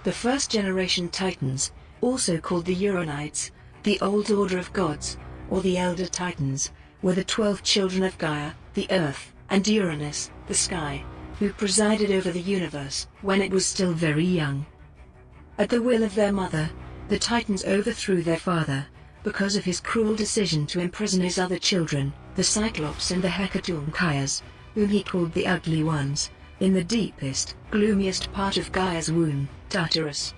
The first generation Titans, also called the Euronides, the Old Order of Gods, or the Elder Titans, were the 12 children of Gaia, the Earth, and Uranus, the Sky, who presided over the universe when it was still very young. At the will of their mother, the Titans overthrew their father, because of his cruel decision to imprison his other children, the Cyclops and the Hecatonkaias, whom he called the Ugly Ones, in the deepest, gloomiest part of Gaia's womb, Tartarus.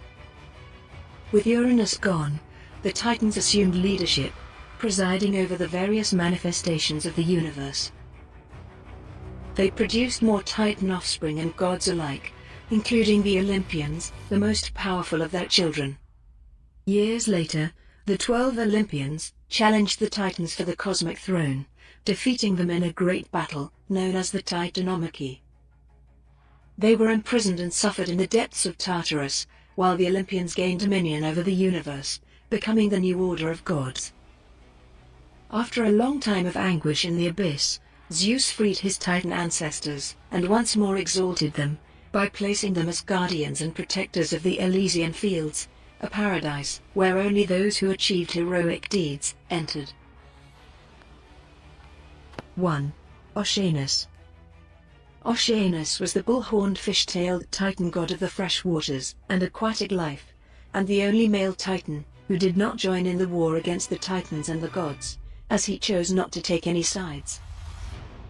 With Uranus gone, the Titans assumed leadership, presiding over the various manifestations of the universe. They produced more Titan offspring and gods alike, including the Olympians, the most powerful of their children. Years later, the 12 Olympians challenged the Titans for the cosmic throne, defeating them in a great battle, known as the Titanomachy. They were imprisoned and suffered in the depths of Tartarus, while the Olympians gained dominion over the universe, becoming the new order of gods. After a long time of anguish in the abyss, Zeus freed his Titan ancestors, and once more exalted them, by placing them as guardians and protectors of the Elysian fields, a paradise where only those who achieved heroic deeds entered. 1. Oceanus. Oceanus was the bull-horned fish-tailed Titan god of the fresh waters and aquatic life, and the only male Titan who did not join in the war against the Titans and the gods, as he chose not to take any sides.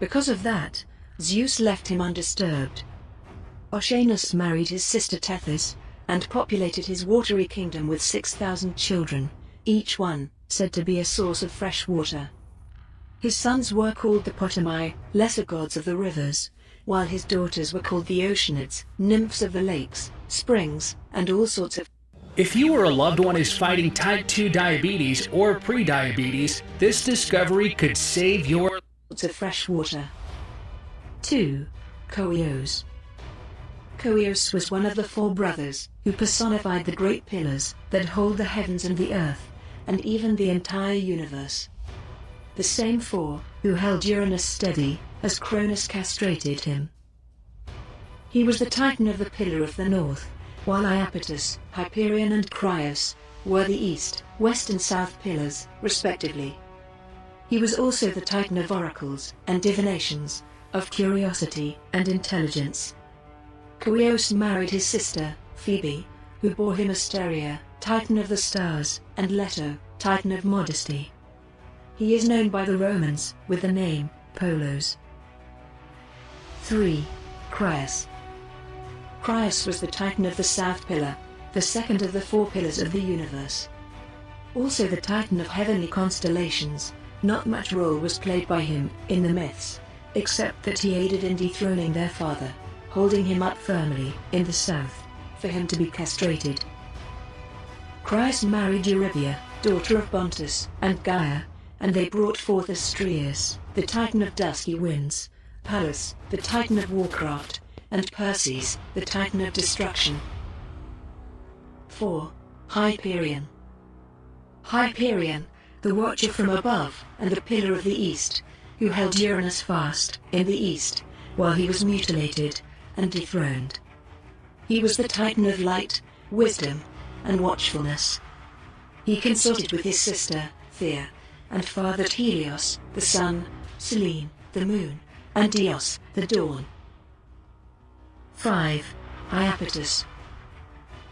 Because of that, Zeus left him undisturbed. Oceanus married his sister Tethys, and populated his watery kingdom with 6,000 children, each one said to be a source of fresh water. His sons were called the Potami, lesser gods of the rivers, while his daughters were called the Oceanids, nymphs of the lakes, springs, and all sorts of... If you or a loved one is fighting type 2 diabetes or pre-diabetes, this discovery could save your... of fresh water. 2. Koios. Koios was one of the 4 brothers who personified the great pillars that hold the heavens and the earth, and even the entire universe. The same 4 who held Uranus steady as Cronus castrated him. He was the Titan of the Pillar of the North, while Iapetus, Hyperion and Crios were the East, West and South pillars, respectively. He was also the Titan of oracles and divinations, of curiosity and intelligence. Koios married his sister, Phoebe, who bore him Asteria, Titan of the stars, and Leto, Titan of modesty. He is known by the Romans with the name Polos. 3. Crios. Crios was the Titan of the South Pillar, the second of the 4 pillars of the universe. Also the Titan of heavenly constellations. Not much role was played by him in the myths, except that he aided in dethroning their father, holding him up firmly in the south, for him to be castrated. Crios married Eurybia, daughter of Pontus and Gaia, and they brought forth Astraeus, the Titan of dusky winds, Pallas, the Titan of warcraft, and Perses, the Titan of destruction. 4. Hyperion. Hyperion, the watcher from above and the pillar of the east, who held Uranus fast in the east, while he was mutilated and dethroned. He was the Titan of light, wisdom, and watchfulness. He consorted with his sister, Theia, and fathered Helios, the sun, Selene, the moon, and Dios, the dawn. 5. Iapetus.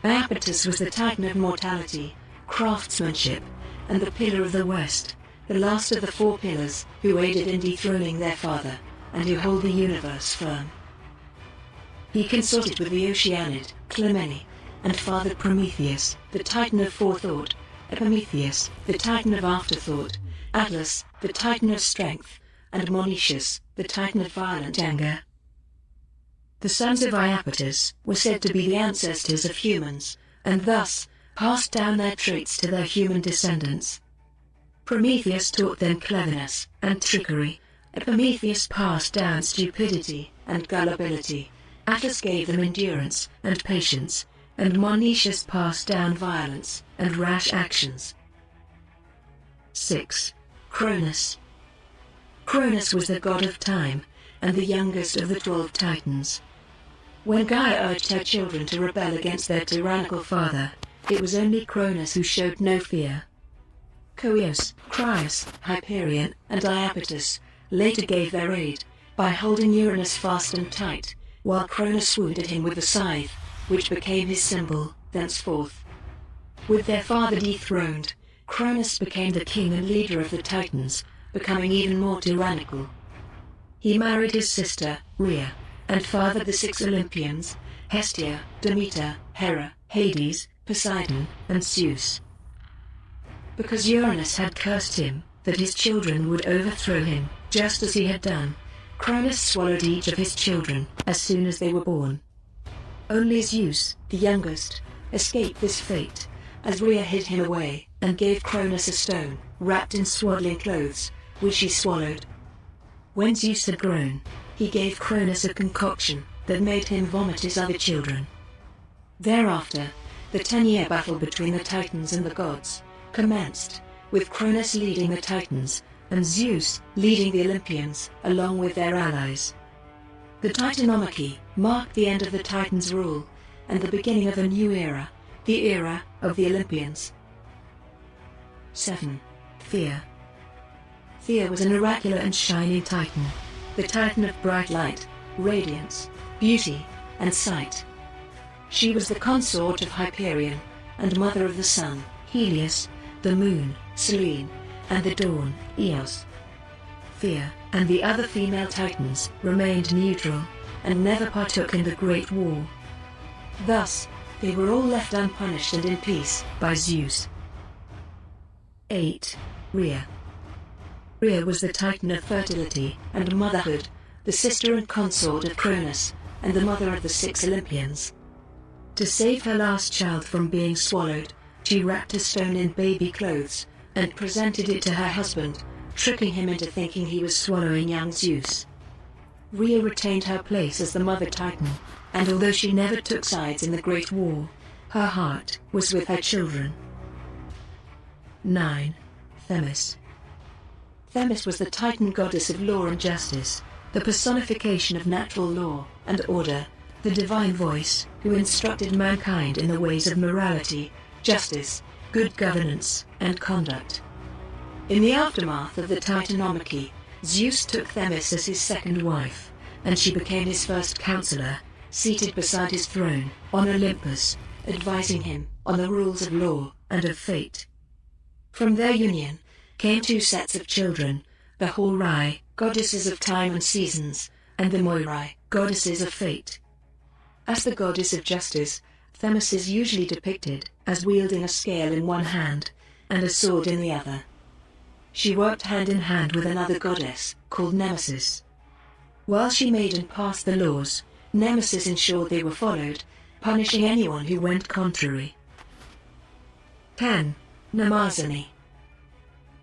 Iapetus was the Titan of mortality, craftsmanship, and the pillar of the west, the last of the 4 pillars, who aided in dethroning their father, and who hold the universe firm. He consorted with the Oceanid, Clymene, and fathered Prometheus, the Titan of forethought, Epimetheus, the Titan of afterthought, Atlas, the Titan of strength, and Mnemosyne, the Titan of violent anger. The sons of Iapetus were said to be the ancestors of humans, and thus passed down their traits to their human descendants. Prometheus taught them cleverness and trickery, Epimetheus passed down stupidity and gullibility, Atlas gave them endurance and patience, and Mnemosyne passed down violence and rash actions. 6. Cronus. Cronus was the god of time, and the youngest of the 12 Titans. When Gaia urged her children to rebel against their tyrannical father, it was only Cronus who showed no fear. Coeus, Crius, Hyperion, and Lapetus later gave their aid by holding Uranus fast and tight, while Cronus wounded him with the scythe, which became his symbol thenceforth. With their father dethroned, Cronus became the king and leader of the Titans, becoming even more tyrannical. He married his sister, Rhea, and fathered the 6 Olympians, Hestia, Demeter, Hera, Hades, Poseidon, and Zeus. Because Uranus had cursed him, that his children would overthrow him, just as he had done, Cronus swallowed each of his children as soon as they were born. Only Zeus, the youngest, escaped this fate, as Rhea hid him away and gave Cronus a stone wrapped in swaddling clothes, which he swallowed. When Zeus had grown, he gave Cronus a concoction that made him vomit his other children. Thereafter, the 10-year battle between the Titans and the gods commenced, with Cronus leading the Titans and Zeus leading the Olympians along with their allies. The Titanomachy marked the end of the Titans' rule and the beginning of a new era, the era of the Olympians. 7. Theia. Theia was an oracular and shining Titan, the Titan of bright light, radiance, beauty, and sight. She was the consort of Hyperion, and mother of the sun, Helios, the moon, Selene, and the dawn, Eos. Theia and the other female Titans remained neutral, and never partook in the Great War. Thus, they were all left unpunished and in peace by Zeus. 8. Rhea. Rhea was the Titan of fertility and motherhood, the sister and consort of Cronus, and the mother of the 6 Olympians. To save her last child from being swallowed, she wrapped a stone in baby clothes and presented it to her husband, tricking him into thinking he was swallowing young Zeus. Rhea retained her place as the mother Titan, and although she never took sides in the Great War, her heart was with her children. 9. Themis. Themis was the Titan goddess of law and justice, the personification of natural law and order, the divine voice who instructed mankind in the ways of morality, justice, good governance, and conduct. In the aftermath of the Titanomachy, Zeus took Themis as his second wife, and she became his first counselor, seated beside his throne on Olympus, advising him on the rules of law and of fate. From their union came 2 sets of children, the Horai, goddesses of time and seasons, and the Moirai, goddesses of fate. As the goddess of justice, Themis is usually depicted as wielding a scale in one hand and a sword in the other. She worked hand in hand with another goddess, called Mnemosyne. While she made and passed the laws, Mnemosyne ensured they were followed, punishing anyone who went contrary. 10. Mnemosyne.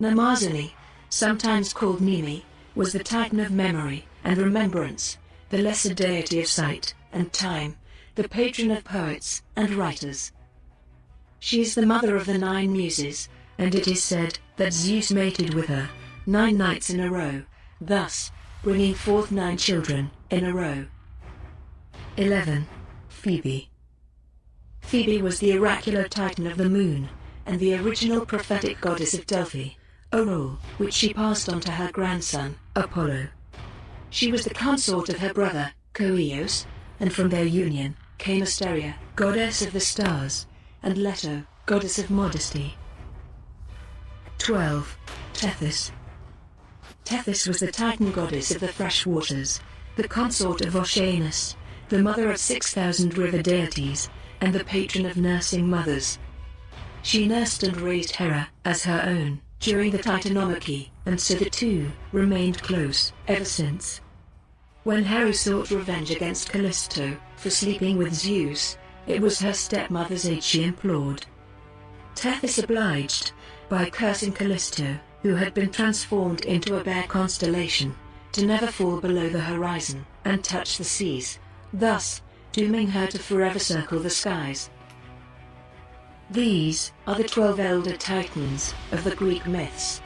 Mnemosyne, sometimes called Mneme, was the Titan of memory and remembrance, the lesser deity of sight and time, the patron of poets and writers. She is the mother of the 9 Muses, and it is said that Zeus mated with her 9 nights in a row, thus bringing forth 9 children in a row. 11. Phoebe. Phoebe was the oracular Titan of the moon, and the original prophetic goddess of Delphi, a role which she passed on to her grandson, Apollo. She was the consort of her brother, Coeus, and from their union came Asteria, goddess of the stars, and Leto, goddess of modesty. 12. Tethys. Tethys was the Titan goddess of the fresh waters, the consort of Oceanus, the mother of 6,000 river deities, and the patron of nursing mothers. She nursed and raised Hera as her own during the Titanomachy, and so the two remained close ever since. When Hera sought revenge against Callisto for sleeping with Zeus, it was her stepmother's aid she implored. Tethys obliged by cursing Callisto, who had been transformed into a bear constellation, to never fall below the horizon and touch the seas, thus dooming her to forever circle the skies. These are the 12 elder Titans of the Greek myths.